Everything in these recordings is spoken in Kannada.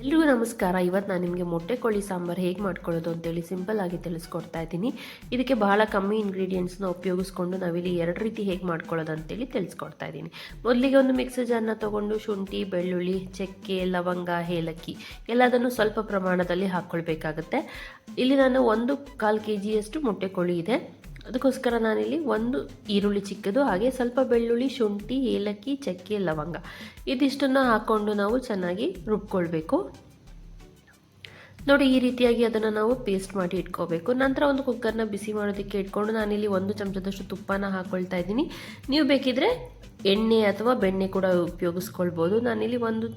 ಎಲ್ರಿಗೂ ನಮಸ್ಕಾರ. ಇವತ್ತು ನಾನು ನಿಮಗೆ ಮೊಟ್ಟೆ ಕೋಳಿ ಸಾಂಬಾರು ಹೇಗೆ ಮಾಡ್ಕೊಳ್ಳೋದು ಅಂತೇಳಿ ಸಿಂಪಲ್ ಆಗಿ ತಿಳಿಸ್ಕೊಡ್ತಾ ಇದ್ದೀನಿ. ಇದಕ್ಕೆ ಬಹಳ ಕಮ್ಮಿ ಇಂಗ್ರೀಡಿಯೆಂಟ್ಸ್ನ ಉಪಯೋಗಿಸ್ಕೊಂಡು ನಾವಿಲ್ಲಿ ಎರಡು ರೀತಿ ಹೇಗೆ ಮಾಡ್ಕೊಳ್ಳೋದು ಅಂತೇಳಿ ತಿಳಿಸ್ಕೊಡ್ತಾ ಇದ್ದೀನಿ. ಮೊದಲಿಗೆ ಒಂದು ಮಿಕ್ಸರ್ ಜಾರ್ನ ತೊಗೊಂಡು ಶುಂಠಿ, ಬೆಳ್ಳುಳ್ಳಿ, ಚಕ್ಕೆ, ಲವಂಗ, ಏಲಕ್ಕಿ ಎಲ್ಲದನ್ನು ಸ್ವಲ್ಪ ಪ್ರಮಾಣದಲ್ಲಿ ಹಾಕ್ಕೊಳ್ಬೇಕಾಗುತ್ತೆ. ಇಲ್ಲಿ ನಾನು 1/4 kg ಮೊಟ್ಟೆ ಕೋಳಿ ಇದೆ. ಅದಕ್ಕೋಸ್ಕರ ನಾನಿಲ್ಲಿ ಒಂದು ಈರುಳ್ಳಿ ಚಿಕ್ಕದು, ಹಾಗೆ ಸ್ವಲ್ಪ ಬೆಳ್ಳುಳ್ಳಿ, ಶುಂಠಿ, ಏಲಕ್ಕಿ, ಚಕ್ಕೆ, ಲವಂಗ ಇದಿಷ್ಟನ್ನು ಹಾಕ್ಕೊಂಡು ನಾವು ಚೆನ್ನಾಗಿ ರುಬ್ಕೊಳ್ಬೇಕು. ನೋಡಿ, ಈ ರೀತಿಯಾಗಿ ಅದನ್ನು ನಾವು ಪೇಸ್ಟ್ ಮಾಡಿ ಇಟ್ಕೋಬೇಕು. ನಂತರ ಒಂದು ಕುಕ್ಕರ್ನ ಬಿಸಿ ಮಾಡೋದಕ್ಕೆ ಇಟ್ಕೊಂಡು ನಾನಿಲ್ಲಿ 1 ಚಮಚದಷ್ಟು ತುಪ್ಪನ ಹಾಕ್ಕೊಳ್ತಾ ಇದ್ದೀನಿ. ನೀವು ಬೇಕಿದ್ರೆ ಎಣ್ಣೆ ಅಥವಾ ಬೆಣ್ಣೆ ಕೂಡ ಉಪಯೋಗಿಸ್ಕೊಳ್ಬೋದು. ನಾನಿಲ್ಲಿ 1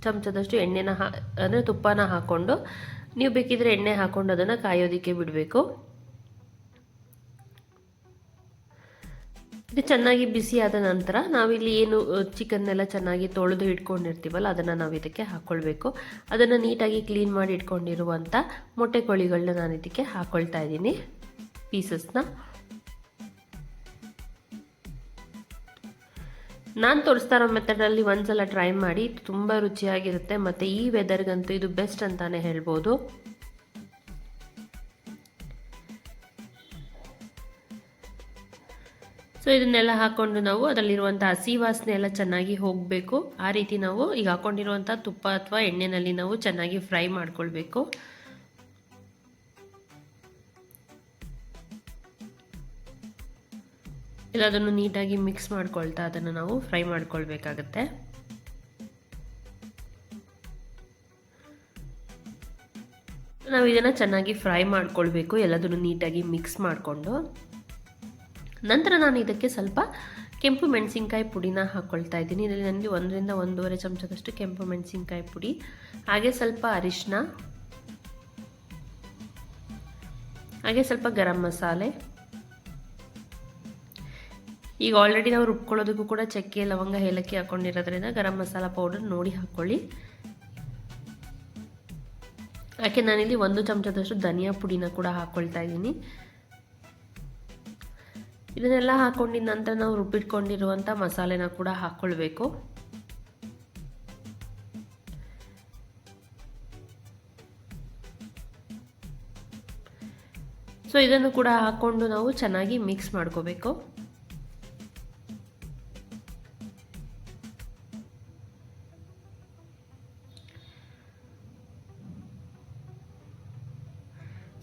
ಚಮಚದಷ್ಟು ಎಣ್ಣೆನ ಅಂದರೆ ತುಪ್ಪನ ಹಾಕ್ಕೊಂಡು, ನೀವು ಬೇಕಿದ್ರೆ ಎಣ್ಣೆ ಹಾಕ್ಕೊಂಡು ಅದನ್ನು ಕಾಯೋದಕ್ಕೆ ಬಿಡಬೇಕು. ಇದು ಚೆನ್ನಾಗಿ ಬಿಸಿ ಆದ ನಂತರ ನಾವಿಲ್ಲಿ ಏನು ಚಿಕನ್ನೆಲ್ಲ ಚೆನ್ನಾಗಿ ತೊಳೆದು ಇಟ್ಕೊಂಡಿರ್ತೀವಲ್ಲ ಅದನ್ನು ನಾವು ಇದಕ್ಕೆ ಹಾಕ್ಕೊಳ್ಬೇಕು. ಅದನ್ನು ನೀಟಾಗಿ ಕ್ಲೀನ್ ಮಾಡಿ ಇಟ್ಕೊಂಡಿರುವಂಥ ಮೊಟ್ಟೆ ಕೋಳಿಗಳನ್ನ ನಾನು ಇದಕ್ಕೆ ಹಾಕ್ಕೊಳ್ತಾ ಇದ್ದೀನಿ, ಪೀಸಸ್ನ. ನಾನು ತೋರಿಸ್ತಾ ಇರೋ ಮೆಥಡಲ್ಲಿ ಒಂದ್ಸಲ ಟ್ರೈ ಮಾಡಿ, ತುಂಬ ರುಚಿಯಾಗಿರುತ್ತೆ ಮತ್ತು ಈ ವೆದರ್ಗಂತೂ ಇದು ಬೆಸ್ಟ್ ಅಂತಾನೆ ಹೇಳ್ಬೋದು. ಸೊ ಇದನ್ನೆಲ್ಲ ಹಾಕ್ಕೊಂಡು ನಾವು ಅದರಲ್ಲಿರುವಂಥ ಹಸಿ ವಾಸನೆ ಎಲ್ಲ ಚೆನ್ನಾಗಿ ಹೋಗಬೇಕು. ಆ ರೀತಿ ನಾವು ಈಗ ಹಾಕ್ಕೊಂಡಿರುವಂಥ ತುಪ್ಪ ಅಥವಾ ಎಣ್ಣೆಯಲ್ಲಿ ನಾವು ಚೆನ್ನಾಗಿ ಫ್ರೈ ಮಾಡ್ಕೊಳ್ಬೇಕು. ಎಲ್ಲದನ್ನು ನೀಟಾಗಿ ಮಿಕ್ಸ್ ಮಾಡ್ಕೊಳ್ತಾ ಅದನ್ನು ನಾವು ಫ್ರೈ ಮಾಡ್ಕೊಳ್ಬೇಕಾಗತ್ತೆ. ನಾವು ಇದನ್ನು ಚೆನ್ನಾಗಿ ಫ್ರೈ ಮಾಡ್ಕೊಳ್ಬೇಕು, ಎಲ್ಲದನ್ನು ನೀಟಾಗಿ ಮಿಕ್ಸ್ ಮಾಡಿಕೊಂಡು. ನಂತರ ನಾನು ಇದಕ್ಕೆ ಸ್ವಲ್ಪ ಕೆಂಪು ಮೆಣಸಿನ್ಕಾಯಿ ಪುಡಿನ ಹಾಕ್ಕೊಳ್ತಾ ಇದ್ದೀನಿ. ಇದರಲ್ಲಿ ನನಗೆ 1 ರಿಂದ 1.5 ಚಮಚದಷ್ಟು ಕೆಂಪು ಮೆಣಸಿನ್ಕಾಯಿ ಪುಡಿ, ಹಾಗೆ ಸ್ವಲ್ಪ ಅರಿಶಿನ, ಹಾಗೆ ಸ್ವಲ್ಪ ಗರಂ ಮಸಾಲೆ. ಈಗ ಆಲ್ರೆಡಿ ನಾವು ರುಬ್ಕೊಳ್ಳೋದಕ್ಕೂ ಕೂಡ ಚಕ್ಕೆ, ಲವಂಗ, ಏಲಕ್ಕಿ ಹಾಕ್ಕೊಂಡಿರೋದ್ರಿಂದ ಗರಂ ಮಸಾಲ ಪೌಡರ್ ನೋಡಿ ಹಾಕ್ಕೊಳ್ಳಿ. ಯಾಕೆ ನಾನಿಲ್ಲಿ 1 ಚಮಚದಷ್ಟು ಧನಿಯಾ ಪುಡಿನ ಕೂಡ ಹಾಕ್ಕೊಳ್ತಾ ಇದ್ದೀನಿ. ಇದನ್ನೆಲ್ಲ ಹಾಕ್ಕೊಂಡಿದ ನಂತರ ನಾವು ರುಬ್ಬಿಟ್ಕೊಂಡಿರುವಂಥ ಮಸಾಲೆನ ಕೂಡ ಹಾಕ್ಕೊಳ್ಬೇಕು. ಸೊ ಇದನ್ನು ಕೂಡ ಹಾಕ್ಕೊಂಡು ನಾವು ಚೆನ್ನಾಗಿ ಮಿಕ್ಸ್ ಮಾಡ್ಕೋಬೇಕು.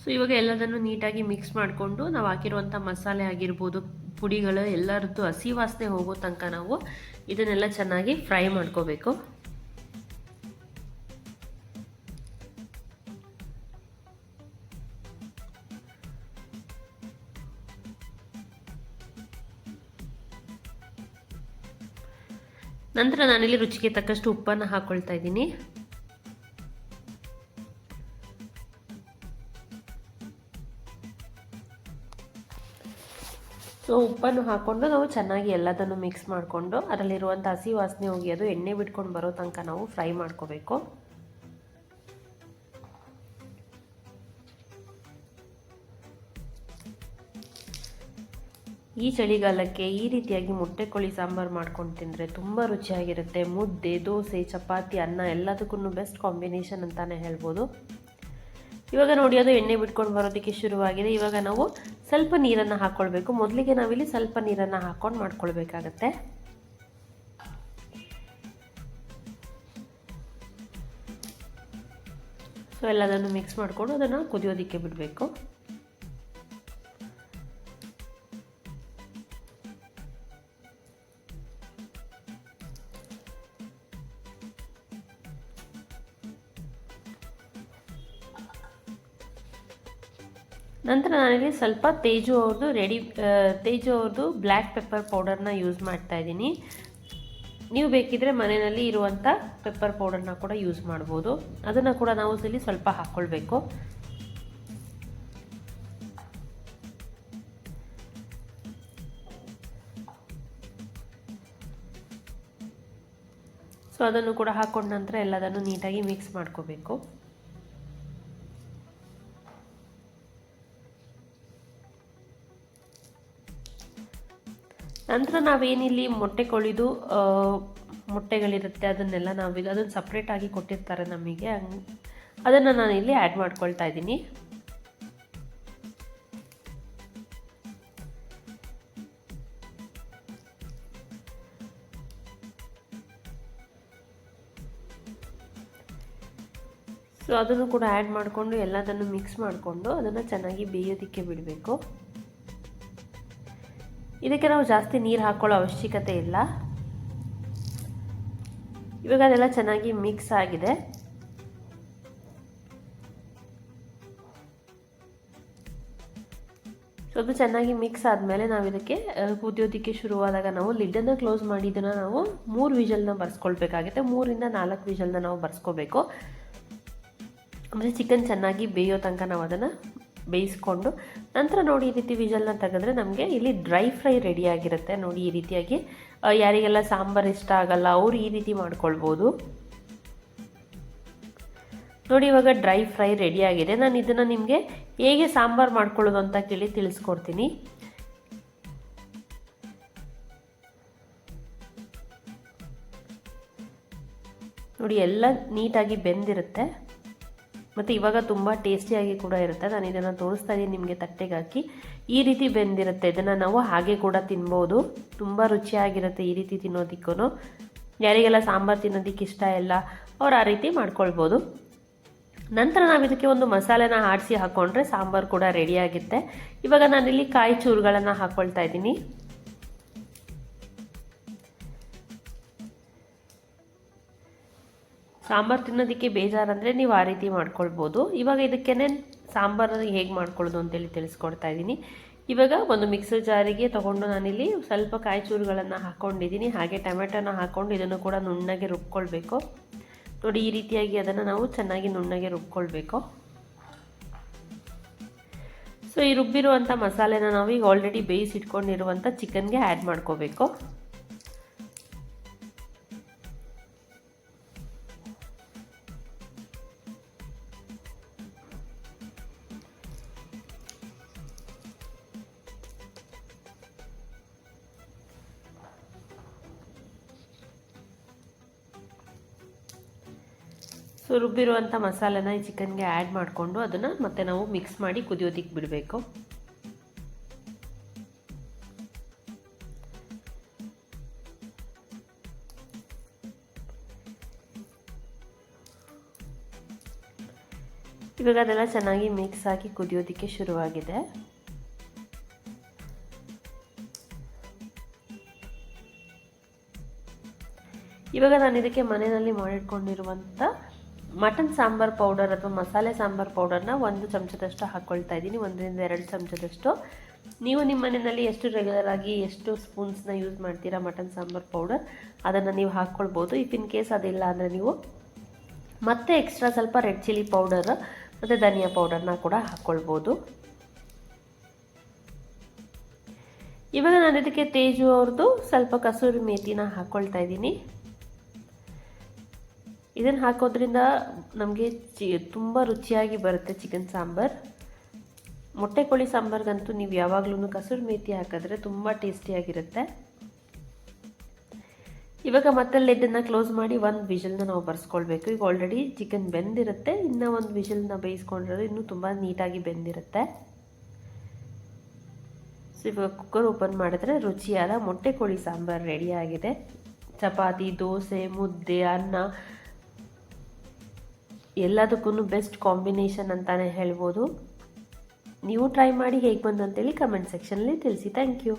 ಸೊ ಇವಾಗ ಎಲ್ಲದನ್ನು ನೀಟಾಗಿ ಮಿಕ್ಸ್ ಮಾಡಿಕೊಂಡು ನಾವು ಹಾಕಿರುವಂಥ ಮಸಾಲೆ ಆಗಿರ್ಬೋದು, ಪುಡಿಗಳು ಎಲ್ಲರದ್ದು ಹಸಿ ವಾಸನೆ ಹೋಗೋ ತನಕ ನಾವು ಇದನ್ನೆಲ್ಲ ಚೆನ್ನಾಗಿ ಫ್ರೈ ಮಾಡ್ಕೋಬೇಕು. ನಂತರ ನಾನಿಲ್ಲಿ ರುಚಿಗೆ ತಕ್ಕಷ್ಟು ಉಪ್ಪನ್ನು ಹಾಕ್ಕೊಳ್ತಾ ಇದ್ದೀನಿ. ಸೊ ಉಪ್ಪನ್ನು ಹಾಕ್ಕೊಂಡು ನಾವು ಚೆನ್ನಾಗಿ ಎಲ್ಲದನ್ನು ಮಿಕ್ಸ್ ಮಾಡಿಕೊಂಡು ಅದರಲ್ಲಿರುವಂಥ ಹಸಿ ವಾಸನೆ ಹೋಗಿ ಅದು ಎಣ್ಣೆ ಬಿಟ್ಕೊಂಡು ಬರೋ ತನಕ ನಾವು ಫ್ರೈ ಮಾಡ್ಕೋಬೇಕು. ಈ ಚಳಿಗಾಲಕ್ಕೆ ಈ ರೀತಿಯಾಗಿ ಮೊಟ್ಟೆ ಕೋಳಿ ಸಾಂಬಾರು ಮಾಡ್ಕೊಂಡು ತಿಂದರೆ ತುಂಬ ರುಚಿಯಾಗಿರುತ್ತೆ. ಮುದ್ದೆ, ದೋಸೆ, ಚಪಾತಿ, ಅನ್ನ ಎಲ್ಲದಕ್ಕೂ ಬೆಸ್ಟ್ ಕಾಂಬಿನೇಷನ್ ಅಂತಲೇ ಹೇಳ್ಬೋದು. ಇವಾಗ ನೋಡಿ ಅದು ಎಣ್ಣೆ ಬಿಟ್ಕೊಂಡು ಬರೋದಕ್ಕೆ ಶುರುವಾಗಿದೆ. ಇವಾಗ ನಾವು ಸ್ವಲ್ಪ ನೀರನ್ನು ಹಾಕ್ಕೊಳ್ಬೇಕು. ಮೊದಲಿಗೆ ನಾವಿಲ್ಲಿ ಸ್ವಲ್ಪ ನೀರನ್ನು ಹಾಕ್ಕೊಂಡು ಮಾಡ್ಕೊಳ್ಬೇಕಾಗತ್ತೆ. ಸೊ ಎಲ್ಲದನ್ನು ಮಿಕ್ಸ್ ಮಾಡಿಕೊಂಡು ಅದನ್ನು ಕುದಿಯೋದಕ್ಕೆ ಬಿಡಬೇಕು. ನಂತರ ನಾನಿಲ್ಲಿ ಸ್ವಲ್ಪ ತೇಜು ಅವ್ರದ್ದು ಬ್ಲ್ಯಾಕ್ ಪೆಪ್ಪರ್ ಪೌಡರ್ನ ಯೂಸ್ ಮಾಡ್ತಾ ಇದ್ದೀನಿ. ನೀವು ಬೇಕಿದ್ರೆ ಮನೆಯಲ್ಲಿ ಇರುವಂಥ ಪೆಪ್ಪರ್ ಪೌಡರ್ನ ಕೂಡ ಯೂಸ್ ಮಾಡ್ಬೋದು. ಅದನ್ನು ಕೂಡ ನಾವು ಇಲ್ಲಿ ಸ್ವಲ್ಪ ಹಾಕ್ಕೊಳ್ಬೇಕು. ಸೊ ಅದನ್ನು ಕೂಡ ಹಾಕೊಂಡ ನಂತರ ಎಲ್ಲದನ್ನು ನೀಟಾಗಿ ಮಿಕ್ಸ್ ಮಾಡ್ಕೋಬೇಕು. ನಂತರ ನಾವೇನಿಲ್ಲಿ ಮೊಟ್ಟೆ ಕೊಳಿದು ಮೊಟ್ಟೆಗಳಿರುತ್ತೆ ಅದನ್ನೆಲ್ಲ ನಾವೀಗ ಅದನ್ನು ಸಪ್ರೇಟಾಗಿ ಕೊಟ್ಟಿರ್ತಾರೆ ನಮಗೆ, ಅದನ್ನು ನಾನಿಲ್ಲಿ ಆ್ಯಡ್ ಮಾಡ್ಕೊಳ್ತಾ ಇದ್ದೀನಿ. ಸೊ ಅದನ್ನು ಕೂಡ ಆ್ಯಡ್ ಮಾಡಿಕೊಂಡು ಎಲ್ಲದನ್ನು ಮಿಕ್ಸ್ ಮಾಡಿಕೊಂಡು ಅದನ್ನು ಚೆನ್ನಾಗಿ ಬೇಯೋದಕ್ಕೆ ಬಿಡಬೇಕು. ಇದಕ್ಕೆ ನಾವು ಜಾಸ್ತಿ ನೀರು ಹಾಕ್ಕೊಳ್ಳೋ ಅವಶ್ಯಕತೆ ಇಲ್ಲ. ಇವಾಗ ಅದೆಲ್ಲ ಚೆನ್ನಾಗಿ ಮಿಕ್ಸ್ ಆಗಿದೆ. ಸೊ ಅದು ಚೆನ್ನಾಗಿ ಮಿಕ್ಸ್ ಆದಮೇಲೆ ನಾವು ಇದಕ್ಕೆ ಕುದಿಯೋದಕ್ಕೆ ಶುರುವಾದಾಗ ನಾವು ಲಿಡ್ಡನ್ನು ಕ್ಲೋಸ್ ಮಾಡಿ ಇದನ್ನು ನಾವು 3 ವಿಷಲ್ನ ಬರ್ಸ್ಕೊಳ್ಬೇಕಾಗುತ್ತೆ. 3 ಇಂದ 4 ವಿಷಲ್ನ ನಾವು ಬರ್ಸ್ಕೋಬೇಕು. ಅಂದರೆ ಚಿಕನ್ ಚೆನ್ನಾಗಿ ಬೇಯೋ ತನಕ ನಾವು ಅದನ್ನು ಬೇಯಿಸ್ಕೊಂಡು ನಂತರ ನೋಡಿ ಈ ರೀತಿ ವಿಷಲ್ನ ತೆಗೆದ್ರೆ ನಮಗೆ ಇಲ್ಲಿ ಡ್ರೈ ಫ್ರೈ ರೆಡಿ ಆಗಿರುತ್ತೆ. ನೋಡಿ ಈ ರೀತಿಯಾಗಿ ಯಾರಿಗೆಲ್ಲ ಸಾಂಬಾರು ಇಷ್ಟ ಆಗಲ್ಲ ಅವರು ಈ ರೀತಿ ಮಾಡ್ಕೊಳ್ಬೋದು. ನೋಡಿ ಇವಾಗ ಡ್ರೈ ಫ್ರೈ ರೆಡಿ ಆಗಿದೆ. ನಾನು ಇದನ್ನು ನಿಮಗೆ ಹೇಗೆ ಸಾಂಬಾರು ಮಾಡ್ಕೊಳ್ಳೋದು ಅಂತ ತಿಳಿಸ್ಕೊಡ್ತೀನಿ. ನೋಡಿ ಎಲ್ಲ ನೀಟಾಗಿ ಬೆಂದಿರುತ್ತೆ ಮತ್ತು ಇವಾಗ ತುಂಬ ಟೇಸ್ಟಿಯಾಗಿ ಕೂಡ ಇರುತ್ತೆ. ನಾನು ಇದನ್ನು ತೋರಿಸ್ತಾ ಇದ್ದೀನಿ ನಿಮಗೆ ತಟ್ಟೆಗೆ ಹಾಕಿ. ಈ ರೀತಿ ಬೆಂದಿರುತ್ತೆ. ಇದನ್ನು ನಾವು ಹಾಗೆ ಕೂಡ ತಿನ್ಬೋದು, ತುಂಬ ರುಚಿಯಾಗಿರುತ್ತೆ ಈ ರೀತಿ ತಿನ್ನೋದಕ್ಕೂ. ಯಾರಿಗೆಲ್ಲ ಸಾಂಬಾರು ತಿನ್ನೋದಕ್ಕೆ ಇಷ್ಟ ಇಲ್ಲ ಅವ್ರು ಆ ರೀತಿ ಮಾಡ್ಕೊಳ್ಬೋದು. ನಂತರ ನಾವು ಇದಕ್ಕೆ ಒಂದು ಮಸಾಲೆನ ಆಡಿಸಿ ಹಾಕ್ಕೊಂಡ್ರೆ ಸಾಂಬಾರು ಕೂಡ ರೆಡಿಯಾಗುತ್ತೆ. ಇವಾಗ ನಾನಿಲ್ಲಿ ಕಾಯಿ ಚೂರುಗಳನ್ನು ಹಾಕ್ಕೊಳ್ತಾ ಇದ್ದೀನಿ. ಸಾಂಬಾರು ತಿನ್ನೋದಕ್ಕೆ ಬೇಜಾರಂದರೆ ನೀವು ಆ ರೀತಿ ಮಾಡ್ಕೊಳ್ಬೋದು. ಇವಾಗ ಇದಕ್ಕೇನೆ ಸಾಂಬಾರನ್ನು ಹೇಗೆ ಮಾಡ್ಕೊಳ್ಳೋದು ಅಂತೇಳಿ ತಿಳಿಸ್ಕೊಡ್ತಾ ಇದ್ದೀನಿ. ಇವಾಗ ಒಂದು ಮಿಕ್ಸರ್ ಜಾರಿಗೆ ತೊಗೊಂಡು ನಾನಿಲ್ಲಿ ಸ್ವಲ್ಪ ಕಾಯಿ ಚೂರುಗಳನ್ನು ಹಾಕ್ಕೊಂಡಿದ್ದೀನಿ. ಹಾಗೆ ಟೊಮೆಟೊನ ಹಾಕ್ಕೊಂಡು ಇದನ್ನು ಕೂಡ ನುಣ್ಣಗೆ ರುಬ್ಕೊಳ್ಬೇಕು. ನೋಡಿ ಈ ರೀತಿಯಾಗಿ ಅದನ್ನು ನಾವು ಚೆನ್ನಾಗಿ ನುಣ್ಣಗೆ ರುಬ್ಕೊಳ್ಬೇಕು. ಸೊ ಈ ರುಬ್ಬಿರುವಂಥ ಮಸಾಲೆನ ನಾವು ಈಗ ಆಲ್ರೆಡಿ ಬೇಯಿಸಿಟ್ಕೊಂಡಿರುವಂಥ ಚಿಕನ್ಗೆ ಆ್ಯಡ್ ಮಾಡ್ಕೋಬೇಕು. ಸೊ ರುಬ್ಬಿರುವಂಥ ಮಸಾಲೆನ ಈ ಚಿಕನ್ಗೆ ಆ್ಯಡ್ ಮಾಡಿಕೊಂಡು ಅದನ್ನು ಮತ್ತೆ ನಾವು ಮಿಕ್ಸ್ ಮಾಡಿ ಕುದಿಯೋದಕ್ಕೆ ಬಿಡಬೇಕು. ಇವಾಗ ಅದೆಲ್ಲ ಚೆನ್ನಾಗಿ ಮಿಕ್ಸ್ ಆಗಿ ಕುದಿಯೋದಕ್ಕೆ ಶುರುವಾಗಿದೆ. ಇವಾಗ ನಾನು ಇದಕ್ಕೆ ಮನೆಯಲ್ಲಿ ಮಾಡಿಟ್ಕೊಂಡಿರುವಂಥ ಮಟನ್ ಸಾಂಬಾರ್ ಪೌಡರ್ ಅಥವಾ ಮಸಾಲೆ ಸಾಂಬಾರ್ ಪೌಡರ್ನ 1 ಚಮಚದಷ್ಟು ಹಾಕ್ಕೊಳ್ತಾ ಇದ್ದೀನಿ. 1 ರಿಂದ 2 ಚಮಚದಷ್ಟು. ನೀವು ನಿಮ್ಮ ಮನೆಯಲ್ಲಿ ಎಷ್ಟು ರೆಗ್ಯುಲರ್ ಆಗಿ ಎಷ್ಟು ಸ್ಪೂನ್ಸ್ನ ಯೂಸ್ ಮಾಡ್ತೀರಾ ಮಟನ್ ಸಾಂಬಾರ್ ಪೌಡರ್ ಅದನ್ನು ನೀವು ಹಾಕ್ಕೊಳ್ಬೋದು. ಇಫ್ ಇನ್ ಕೇಸ್ ಅದಿಲ್ಲ ಅಂದರೆ ನೀವು ಮತ್ತೆ ಎಕ್ಸ್ಟ್ರಾ ಸ್ವಲ್ಪ ರೆಡ್ ಚಿಲ್ಲಿ ಪೌಡರ್ ಮತ್ತು ಧನಿಯಾ ಪೌಡರ್ನ ಕೂಡ ಹಾಕ್ಕೊಳ್ಬೋದು. ಇವಾಗ ನಾನು ಇದಕ್ಕೆ ತೇಜು ಅವ್ರದ್ದು ಸ್ವಲ್ಪ ಕಸೂರಿ ಮೇಥಿನ ಹಾಕ್ಕೊಳ್ತಾ ಇದ್ದೀನಿ. ಇದನ್ನು ಹಾಕೋದ್ರಿಂದ ನಮಗೆ ತುಂಬ ರುಚಿಯಾಗಿ ಬರುತ್ತೆ ಚಿಕನ್ ಸಾಂಬಾರ್. ಮೊಟ್ಟೆ ಕೋಳಿ ಸಾಂಬಾರ್ಗಂತೂ ನೀವು ಯಾವಾಗಲೂ ಕಸೂರಿ ಮೇಥಿ ಹಾಕಿದ್ರೆ ತುಂಬ ಟೇಸ್ಟಿಯಾಗಿರುತ್ತೆ. ಇವಾಗ ಮತ್ತೆ ಲಿಡ್ಡನ್ನು ಕ್ಲೋಸ್ ಮಾಡಿ 1 ವಿಷಲ್ನ ನಾವು ಬರ್ಸ್ಕೊಳ್ಬೇಕು. ಈಗ ಆಲ್ರೆಡಿ ಚಿಕನ್ ಬೆಂದಿರುತ್ತೆ, ಇನ್ನೂ 1 ವಿಷಲ್ನ ಬೇಯಿಸ್ಕೊಂಡ್ರೆ ಇನ್ನೂ ತುಂಬ ನೀಟಾಗಿ ಬೆಂದಿರುತ್ತೆ. ಸೊ ಇವಾಗ ಕುಕ್ಕರ್ ಓಪನ್ ಮಾಡಿದ್ರೆ ರುಚಿಯಾದ ಮೊಟ್ಟೆ ಕೋಳಿ ಸಾಂಬಾರು ರೆಡಿಯಾಗಿದೆ. ಚಪಾತಿ, ದೋಸೆ, ಮುದ್ದೆ, ಅನ್ನ ಎಲ್ಲದಕ್ಕೂ ಬೆಸ್ಟ್ ಕಾಂಬಿನೇಷನ್ ಅಂತಲೇ ಹೇಳ್ಬೋದು. ನೀವು ಟ್ರೈ ಮಾಡಿ ಹೇಗೆ ಬಂತು ಅಂತೇಳಿ ಕಮೆಂಟ್ ಸೆಕ್ಷನಲ್ಲಿ ತಿಳಿಸಿ. Thank you.